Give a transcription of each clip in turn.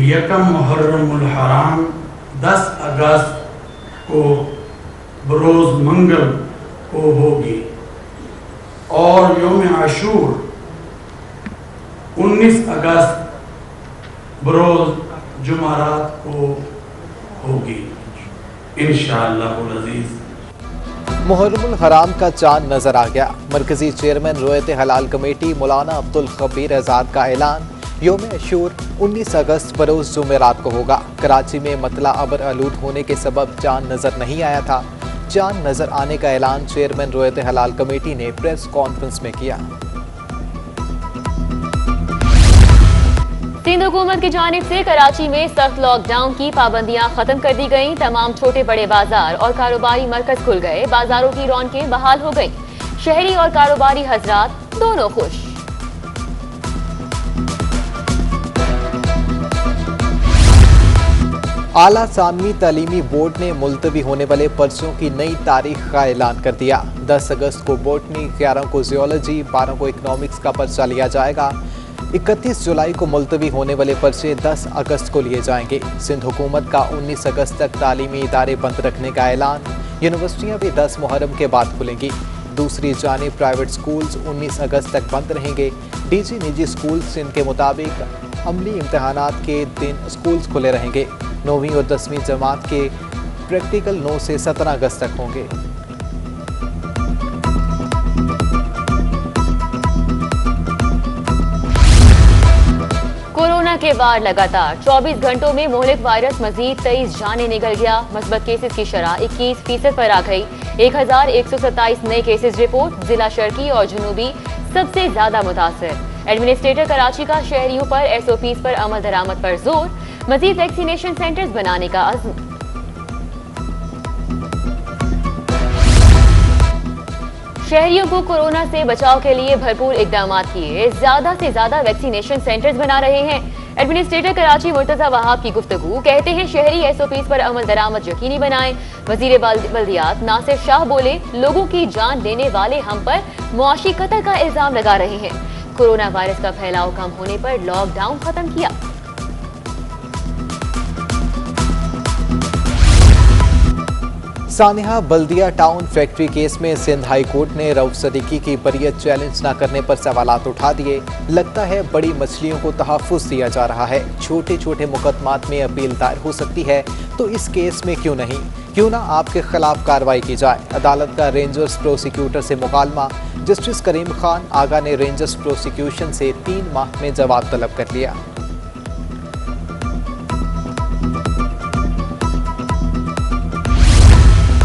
यकम मुहर्रमुल हराम 10 अगस्त को बरोज़ मंगल को होगी और यौम आशूर 19 अगस्त बरोज़ जुमारात को होगी इंशाअल्लाह अज़ीज़। मुहर्रमुल हराम का चांद नजर आ गया। मरकजी चेयरमैन रोयत हलाल कमेटी मौलाना अब्दुल खबीर आज़ाद का ऐलान, यौम अशूर 19 अगस्त बरोज़ जुमेरात को होगा। कराची में मतला अबर आलूद होने के सबब चांद नजर नहीं आया था। चांद नजर आने का ऐलान चेयरमैन रोयत हलाल कमेटी ने प्रेस कॉन्फ्रेंस में किया। सिंध हुकूमत की जानिब से कराची में सख्त लॉकडाउन की पाबंदियां खत्म कर दी गईं। तमाम छोटे बड़े बाजार और कारोबारी मरकज खुल गए। बाजारों की रौनकें बहाल हो गईं। शहरी और कारोबारी हजरात दोनों खुश। आला सानवी तालीमी बोर्ड ने मुलतवी होने वाले पर्चों की नई तारीख का ऐलान कर दिया। 10 अगस्त को बॉटनी, 11 को जियोलॉजी, 12 को इकनॉमिक्स का पर्चा लिया जाएगा। 31 जुलाई को मुलतवी होने वाले पर्चे 10 अगस्त को लिए जाएंगे। सिंध हुकूमत का 19 अगस्त तक तालीमी इदारे बंद रखने का ऐलान। यूनिवर्सिटियाँ भी 10 मुहर्रम के बाद खुलेंगी। दूसरी जानिब प्राइवेट स्कूल्स 19 अगस्त तक बंद रहेंगे। डीजी निजी स्कूल सिंध के मुताबिक अमली इम्तहानात के दिन स्कूल्स खुले रहेंगे। 9वीं और 10वीं जमात के प्रैक्टिकल 9 से 17 अगस्त तक होंगे। कोरोना के बाद लगातार 24 घंटों में मोहलिक वायरस मजीद 23 जाने निकल गया। मस्बत केसेस की शरह 21% पर आ गई। 1127 नए केसेस रिपोर्ट। जिला शर्की और जनूबी सबसे ज्यादा मुतासर। एडमिनिस्ट्रेटर कराची का शहरियों पर SOPs पर अमल दरामद पर जोर। मजीद वैक्सीनेशन सेंटर्स बनाने का अज़्म। शहरियों को कोरोना से बचाव के लिए भरपूर इकदाम किए ज्यादा से ज्यादा वैक्सीनेशन सेंटर्स बना रहे हैं। एडमिनिस्ट्रेटर कराची मुर्तजा वहाब की गुफ्तगू। कहते हैं शहरी SOPs पर अमल दरामद यकीनी बनाएं। वजीर बल्दियात नासिर शाह बोले, लोगों की जान लेने वाले हम पर मुआशी कत्ल का इल्जाम लगा रहे हैं। कोरोना वायरस का फैलाव कम होने पर लॉकडाउन खत्म किया। सानिहा बल्दिया टाउन फैक्ट्री केस में सिंध हाई कोर्ट ने रऊफ सदीकी की बरियत चैलेंज न करने पर सवालात उठा दिए। लगता है बड़ी मछलियों को तहफ़्फ़ुज़ दिया जा रहा है। छोटे छोटे मुकदमात में अपील दायर हो सकती है, तो इस केस में क्यों नहीं? क्यों ना आपके खिलाफ कार्रवाई की जाए? अदालत का रेंजर्स प्रोसिक्यूटर से मुकालमा। जस्टिस करीम खान आगा ने रेंजर्स प्रोसिक्यूशन से 3 माह में जवाब तलब कर लिया।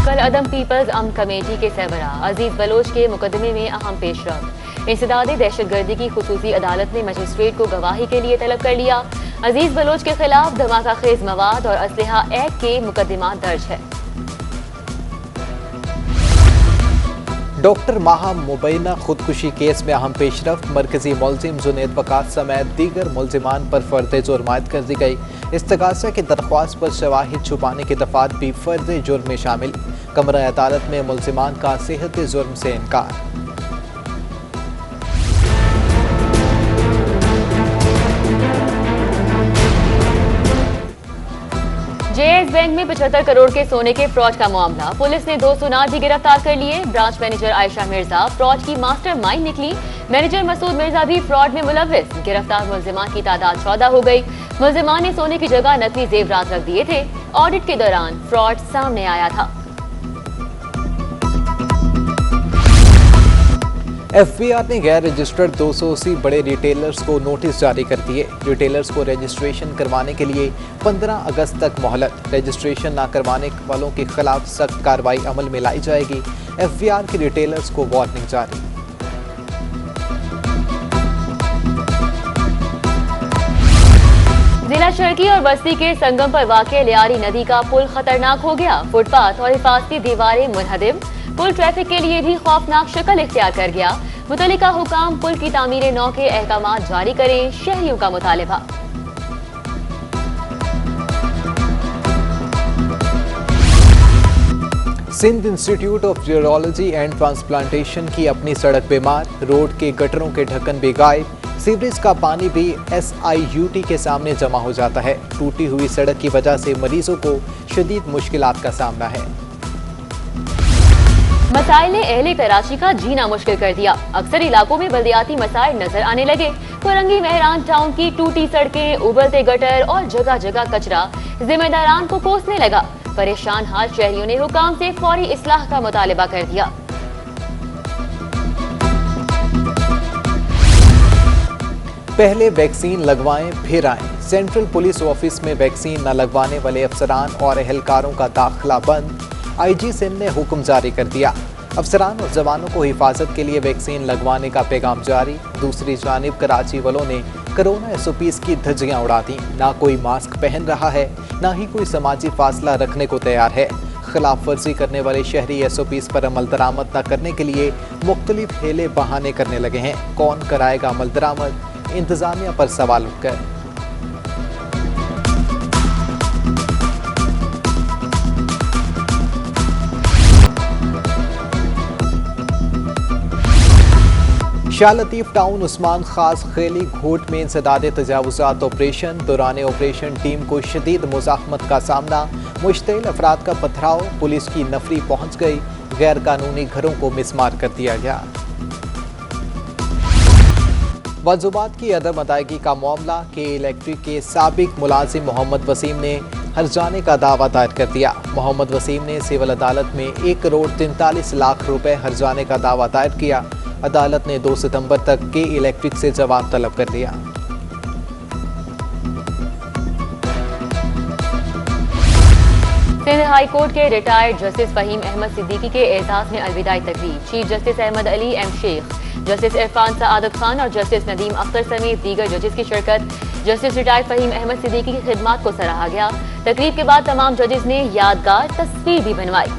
कल अदम पीपल्स अमन कमेटी के सरबरा अजीज बलोच के मुकदमे में अहम पेशरफ। इंसदादी दहशतगर्दी की खुसूसी अदालत ने मजिस्ट्रेट को गवाही के लिए तलब कर लिया। अजीज बलोच के खिलाफ धमाका खेज मवाद और असलहा एक्ट के मुकदमा दर्ज है। डॉक्टर माहा मुबैना खुदकुशी केस में अहम पेशरफ। मरकजी मुलजिम जुनैद वकास समेत दीगर मुलजिमान पर फर्द जुर्म आयद कर दी गई। इस्तगासा की दरख्वास्त पर शवाहिद छुपाने के दफात भी फर्द जुर्म में शामिल। कमरा अदालत में मुलजिमान का सेहत जुर्म से इनकार। JS बैंक में 75 करोड़ के सोने के फ्रॉड का मामला। पुलिस ने 2 सुनार भी गिरफ्तार कर लिए। Branch manager Ayesha Mirza fraud की मास्टरमाइंड निकली। मैनेजर मसूद मिर्जा भी फ्रॉड में मुलव्विस। गिरफ्तार मुलजिमान की तादाद 14 हो गई। मुलजिमान ने सोने की जगह नकली जेवरात रख दिए थे। ऑडिट के दौरान फ्रॉड सामने आया था। FBI ने गैर रजिस्टर्ड 280 बड़े रिटेलर्स को नोटिस जारी कर दिए। रिटेलर्स को रजिस्ट्रेशन करवाने के लिए 15 अगस्त तक मोहलत। रजिस्ट्रेशन न करवाने वालों के खिलाफ सख्त कार्रवाई अमल में लाई जाएगी। FBI के रिटेलर्स को वार्निंग जारी। जिला शर्की और बस्ती के संगम पर वाक़ लियारी नदी का पुल खतरनाक हो गया। फुटपाथ और हिफाजती दीवारें मुनहदिम। पुल ट्रैफिक के लिए भी खौफनाक शक्ल इख्तियार कर गया। मुतल्लिका हुकाम पुल की तामीर नौ के अहकाम जारी करें, शहरियों का मुतालिबा। Sindh Institute of Urology and Transplantation की अपनी सड़क बीमार। रोड के गटरों के ढक्कन भी गायब। सीवरेज का पानी भी SIUT के सामने जमा हो जाता है। टूटी हुई सड़क की वजह से मरीजों को शदीद मुश्किलात का सामना है। मसाइल ने अहले कराची का जीना मुश्किल कर दिया। अक्सर इलाकों में बल्दियाती मसाइल नजर आने लगे। फरंगी मेहरान टाउन की टूटी सड़कें, उबलते गटर और जगह जगह कचरा जिम्मेदारान को कोसने लगा। परेशान हाल शहरियों ने हुकाम से फौरी इस्लाह का मुतालिबा कर दिया। पहले वैक्सीन लगवाएं फिर आएं। सेंट्रल पुलिस ऑफिस में वैक्सीन न लगवाने वाले अफसरान और एहलकारों का दाखिला बंद। IG सिंध ने हुक्म जारी कर दिया। अफसरान और जवानों को हिफाजत के लिए वैक्सीन लगवाने का पैगाम जारी। दूसरी जानिब कराची वालों ने कोरोना SOPs की धज्जियां उड़ा दी। ना कोई मास्क पहन रहा है, ना ही कोई समाजी फासला रखने को तैयार है। खिलाफ वर्जी करने वाले शहरी SOPs पर अमल दरामद न करने के लिए मुख्तलिफ हेले बहाने करने लगे हैं। कौन कराएगा अमल दरामद? इंतजामिया पर सवाल उठकर शाह लतीफ टाउन उस्मान खास खेली घोट में इंसदाद तजावुजात ऑपरेशन। दौरान ऑपरेशन टीम को शदीद मुज़ाहमत का सामना। मुश्तिल अफराद का पथराव, पुलिस की नफरी पहुंच गई। गैर कानूनी घरों को मिसमार कर दिया गया। वजूबात की अदम अदायगी का मामला के इलेक्ट्रिक के साबिक मुलाजिम मोहम्मद वसीम ने हर्जाने का दावा दायर कर दिया। मोहम्मद वसीम ने सिविल अदालत में 1 करोड़ 43 लाख रुपए हर्जाने का दावा दायर किया। अदालत ने 2 सितंबर तक के इलेक्ट्रिक से जवाब तलब कर दिया। सिंध हाई कोर्ट के रिटायर्ड जस्टिस फहीम अहमद सिद्दीकी के एजाज में अलविदाई तकरीब। Chief justice Ahmed Ali M Shaikh, justice Irfan Saadat Khan और जस्टिस नदीम अख्तर समेत दीगर जजेस की शिरकत। जस्टिस रिटायर्ड फहीम अहमद सिद्दीकी की खिदमात को सराहा गया। तकरीब के बाद तमाम जजेस ने यादगार तस्वीर भी बनवाई।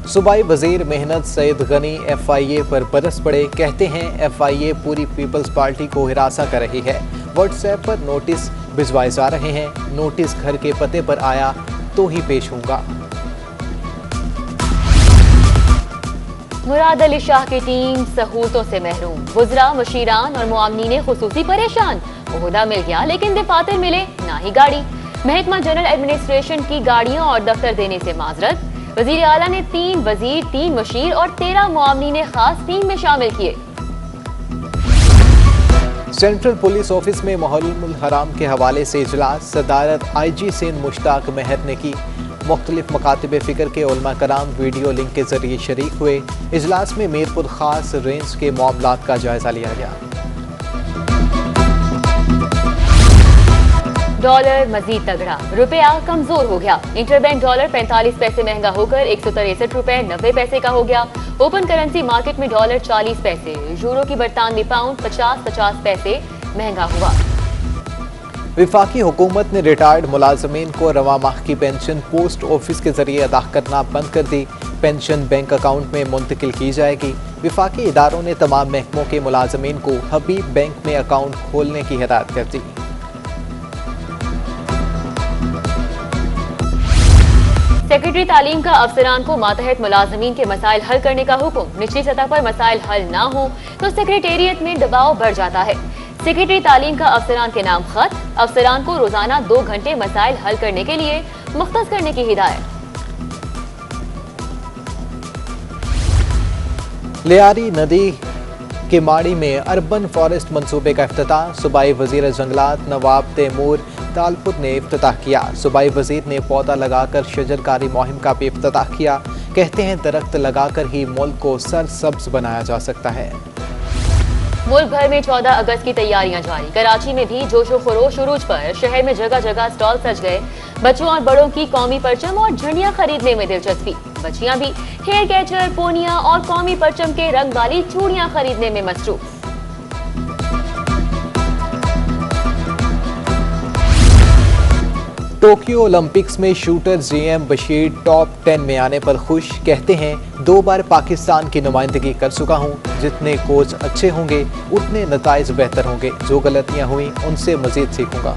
सूबाई वजीर मेहनत सईद गनी FIA पर बरस पड़े। कहते हैं FIA पूरी पीपल्स पार्टी को हिरासा कर रही है। व्हाट्सएप पर नोटिस भिजवाए जा रहे हैं। नोटिस घर के पते पर आया तो ही पेश होगा। मुराद अली शाह की टीम सहूलतों से महरूम। वुज़रा, मुशीरान और मुआवनीन खुसूसी परेशान। ओहदा मिल गया लेकिन दफातर मिले ना ही गाड़ी। महकमा जनरल एडमिनिस्ट्रेशन की गाड़ियां और दफ्तर देने से माजरत। वजीर आला ने 3 वजीर, 3 मुशीर और 13 मुआवनीन खास टीम में शामिल किए। सेंट्रल पुलिस ऑफिस में मुहर्रमुल हराम के हवाले से इजलास। सदारत IG सिंध मुश्ताक महर ने की। मुख्तलिफ मकातिब फ़िक्र के उलमा कराम वीडियो लिंक के जरिए शरीक हुए। इजलास में मीरपुर खास रेंज के मामलात का जायजा लिया गया। डॉलर मजीद तगड़ा, रुपया कमजोर हो गया। इंटरबैंक डॉलर 45 पैसे महंगा होकर 163 रुपए 90 पैसे का हो गया। ओपन करेंसी मार्केट में डॉलर 40 पैसे, यूरो की बरतानवी पाउंड 50 पैसे महंगा हुआ। विफाकी हुकूमत ने रिटायर्ड मुलाजमीन को रवा माह की पेंशन पोस्ट ऑफिस के जरिए अदा करना बंद कर दी। पेंशन बैंक अकाउंट में मुंतकिल की जाएगी। विफाकी इदारों ने तमाम महकमों के मुलाजमीन को हबीब बैंक में अकाउंट खोलने की हिदायत कर दी। सेक्रेटरी तालीम का अफसरान को मातहत मुलाजमीन के मसाइल हल करने का हुक्म। निचली सतह पर मसाइल हल ना हो तो सेक्रेटेरिएट में दबाव बढ़ जाता है। सेक्रेटरी तालीम का अफसरान के नाम खत। अफसरान को रोजाना 2 घंटे मसाइल हल करने के लिए मुख्तस करने की हिदायत। लियारी नदी के माड़ी में अर्बन फॉरेस्ट मंसूबे का इफ्तिताह। सूबाई वजीर जंगलात नवाब तैमूर तालपुर ने इफ्तिताह किया। सूबाई वजीर ने पौधा लगाकर शजरकारी मुहिम का भी इफ्तिताह किया। कहते हैं दरख्त लगाकर ही मुल्क को सरसब्ज बनाया जा सकता है। मुल्क भर में 14 अगस्त की तैयारियां जारी। कराची में भी जोशो खरोश उरूज पर शहर में जगह जगह स्टॉल सज गए। बच्चों और बड़ों की कौमी परचम और झंडियां खरीदने में दिलचस्पी। बच्चियां भी हेयर कैचर, पोनिया और कौमी परचम के रंग वाली चूड़ियां खरीदने में मसरूफ। टोक्यो ओलंपिक्स में शूटर JM बशीर टॉप 10 में आने पर खुश। कहते हैं 2 बार पाकिस्तान की नुमाइंदगी कर चुका हूं। जितने कोच अच्छे होंगे उतने नताइज बेहतर होंगे। जो गलतियां हुई उनसे मजीद सीखूंगा।